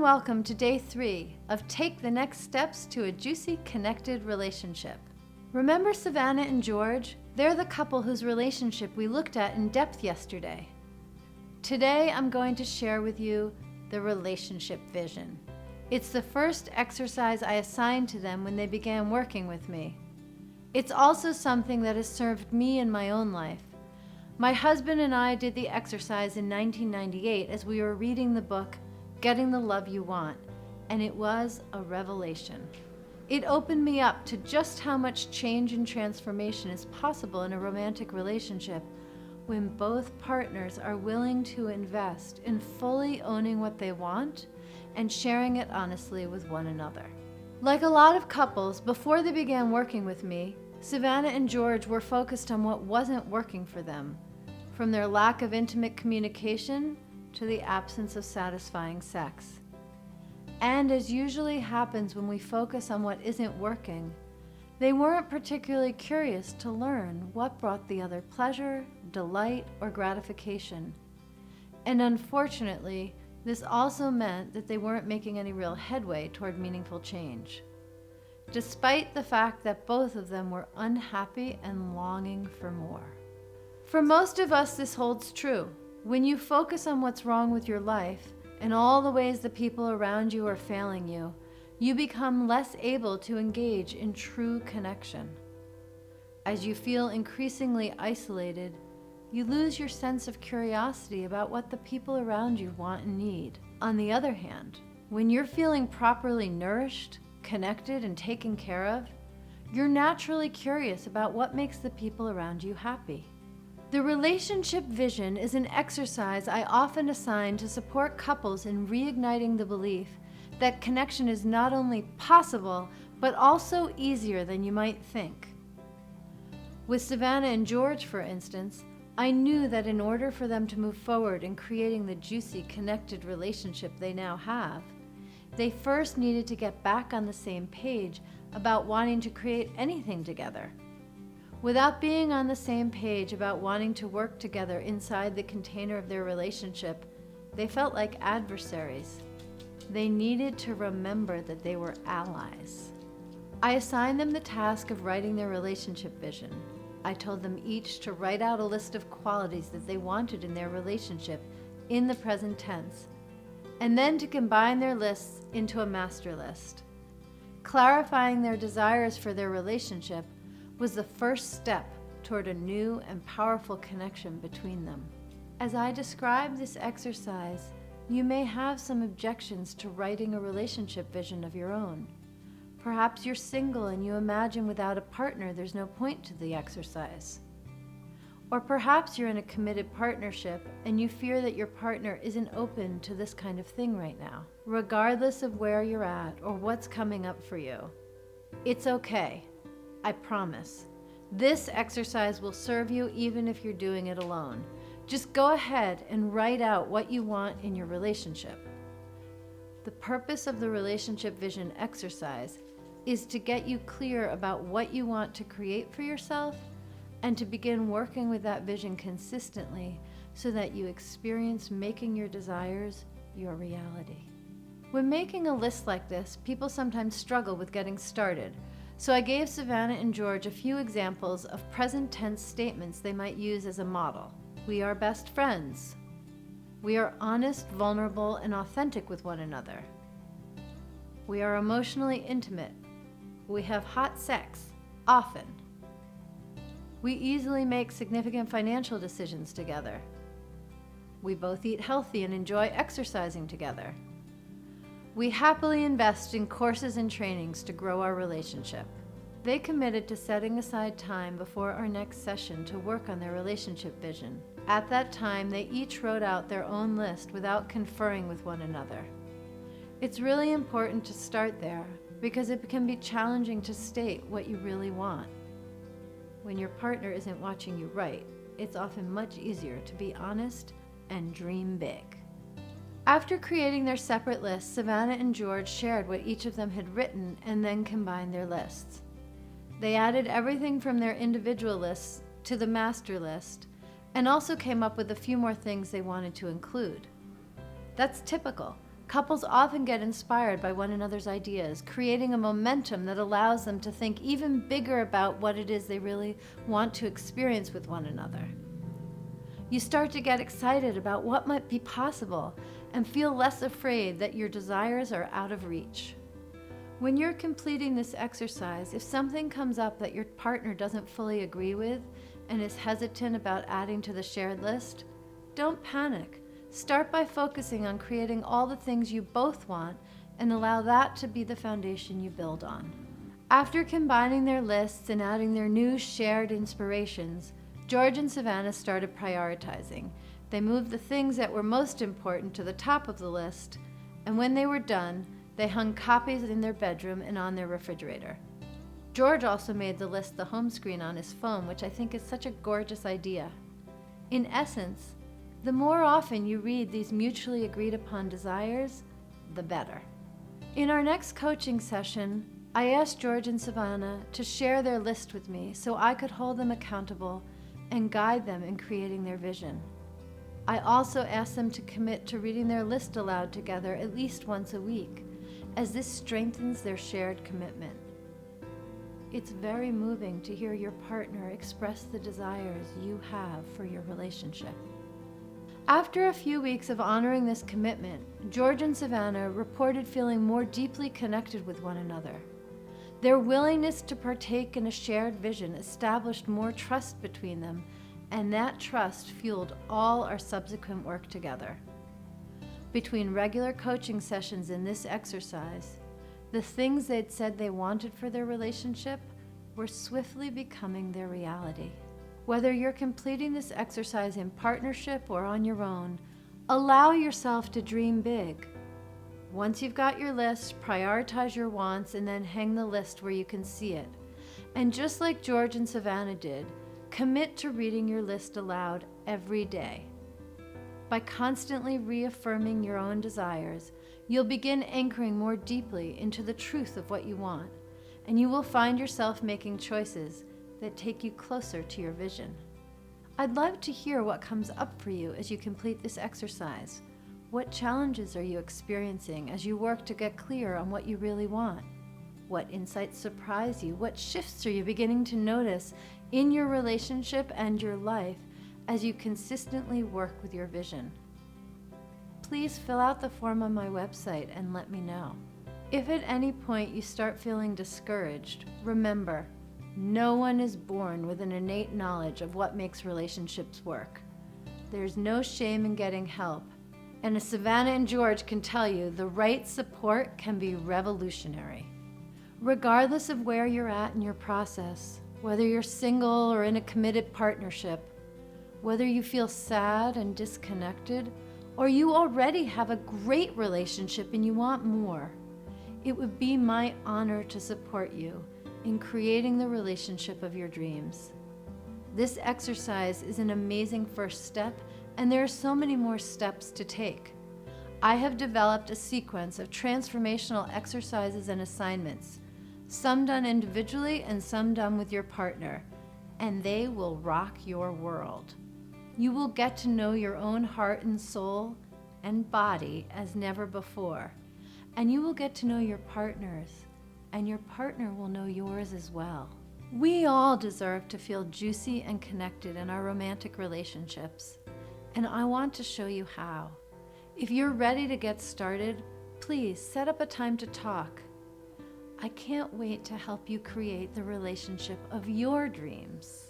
and welcome to day 3 of Take the Next Steps to a Juicy Connected Relationship. Remember Savannah and George? They're the couple whose relationship we looked at in depth yesterday. Today I'm going to share with you the relationship vision. It's the first exercise I assigned to them when they began working with me. It's also something that has served me in my own life. My husband and I did the exercise in 1998 as we were reading the book Getting the Love You Want, and it was a revelation. It opened me up to just how much change and transformation is possible in a romantic relationship when both partners are willing to invest in fully owning what they want and sharing it honestly with one another. Like a lot of couples, before they began working with me, Savannah and George were focused on what wasn't working for them, from their lack of intimate communication to the absence of satisfying sex. And as usually happens when we focus on what isn't working, they weren't particularly curious to learn what brought the other pleasure, delight, or gratification. And unfortunately, this also meant that they weren't making any real headway toward meaningful change, despite the fact that both of them were unhappy and longing for more. For most of us, this holds true. When you focus on what's wrong with your life and all the ways the people around you are failing you, you become less able to engage in true connection. As you feel increasingly isolated, you lose your sense of curiosity about what the people around you want and need. On the other hand, when you're feeling properly nourished, connected, and taken care of, you're naturally curious about what makes the people around you happy. The relationship vision is an exercise I often assign to support couples in reigniting the belief that connection is not only possible, but also easier than you might think. With Savannah and George, for instance, I knew that in order for them to move forward in creating the juicy, connected relationship they now have, they first needed to get back on the same page about wanting to create anything together. Without being on the same page about wanting to work together inside the container of their relationship, they felt like adversaries. They needed to remember that they were allies. I assigned them the task of writing their relationship vision. I told them each to write out a list of qualities that they wanted in their relationship in the present tense, and then to combine their lists into a master list. Clarifying their desires for their relationship was the first step toward a new and powerful connection between them. As I describe this exercise, you may have some objections to writing a relationship vision of your own. Perhaps you're single and you imagine without a partner there's no point to the exercise. Or perhaps you're in a committed partnership and you fear that your partner isn't open to this kind of thing right now. Regardless of where you're at or what's coming up for you, it's okay. I promise. This exercise will serve you even if you're doing it alone. Just go ahead and write out what you want in your relationship. The purpose of the relationship vision exercise is to get you clear about what you want to create for yourself and to begin working with that vision consistently so that you experience making your desires your reality. When making a list like this, people sometimes struggle with getting started. So I gave Savannah and George a few examples of present tense statements they might use as a model. We are best friends. We are honest, vulnerable, and authentic with one another. We are emotionally intimate. We have hot sex, often. We easily make significant financial decisions together. We both eat healthy and enjoy exercising together. We happily invest in courses and trainings to grow our relationship. They committed to setting aside time before our next session to work on their relationship vision. At that time, they each wrote out their own list without conferring with one another. It's really important to start there because it can be challenging to state what you really want. When your partner isn't watching you write, it's often much easier to be honest and dream big. After creating their separate lists, Savannah and George shared what each of them had written and then combined their lists. They added everything from their individual lists to the master list and also came up with a few more things they wanted to include. That's typical. Couples often get inspired by one another's ideas, creating a momentum that allows them to think even bigger about what it is they really want to experience with one another. You start to get excited about what might be possible and feel less afraid that your desires are out of reach. When you're completing this exercise, if something comes up that your partner doesn't fully agree with and is hesitant about adding to the shared list, don't panic. Start by focusing on creating all the things you both want and allow that to be the foundation you build on. After combining their lists and adding their new shared inspirations, George and Savannah started prioritizing. They moved the things that were most important to the top of the list, and when they were done, they hung copies in their bedroom and on their refrigerator. George also made the list the home screen on his phone, which I think is such a gorgeous idea. In essence, the more often you read these mutually agreed upon desires, the better. In our next coaching session, I asked George and Savannah to share their list with me so I could hold them accountable and guide them in creating their vision. I also asked them to commit to reading their list aloud together at least once a week, as this strengthens their shared commitment. It's very moving to hear your partner express the desires you have for your relationship. After a few weeks of honoring this commitment, George and Savannah reported feeling more deeply connected with one another. Their willingness to partake in a shared vision established more trust between them, and that trust fueled all our subsequent work together. Between regular coaching sessions and this exercise, the things they'd said they wanted for their relationship were swiftly becoming their reality. Whether you're completing this exercise in partnership or on your own, allow yourself to dream big. Once you've got your list, prioritize your wants and then hang the list where you can see it. And just like George and Savannah did, commit to reading your list aloud every day. By constantly reaffirming your own desires, you'll begin anchoring more deeply into the truth of what you want, and you will find yourself making choices that take you closer to your vision. I'd love to hear what comes up for you as you complete this exercise. What challenges are you experiencing as you work to get clear on what you really want? What insights surprise you? What shifts are you beginning to notice in your relationship and your life as you consistently work with your vision? Please fill out the form on my website and let me know. If at any point you start feeling discouraged, remember, no one is born with an innate knowledge of what makes relationships work. There's no shame in getting help, and as Savannah and George can tell you, the right support can be revolutionary. Regardless of where you're at in your process, whether you're single or in a committed partnership, whether you feel sad and disconnected, or you already have a great relationship and you want more, it would be my honor to support you in creating the relationship of your dreams. This exercise is an amazing first step, and there are so many more steps to take. I have developed a sequence of transformational exercises and assignments, some done individually and some done with your partner, and they will rock your world. You will get to know your own heart and soul and body as never before, and you will get to know your partner's, and your partner will know yours as well. We all deserve to feel juicy and connected in our romantic relationships, and I want to show you how. If you're ready to get started, please set up a time to talk. I can't wait to help you create the relationship of your dreams.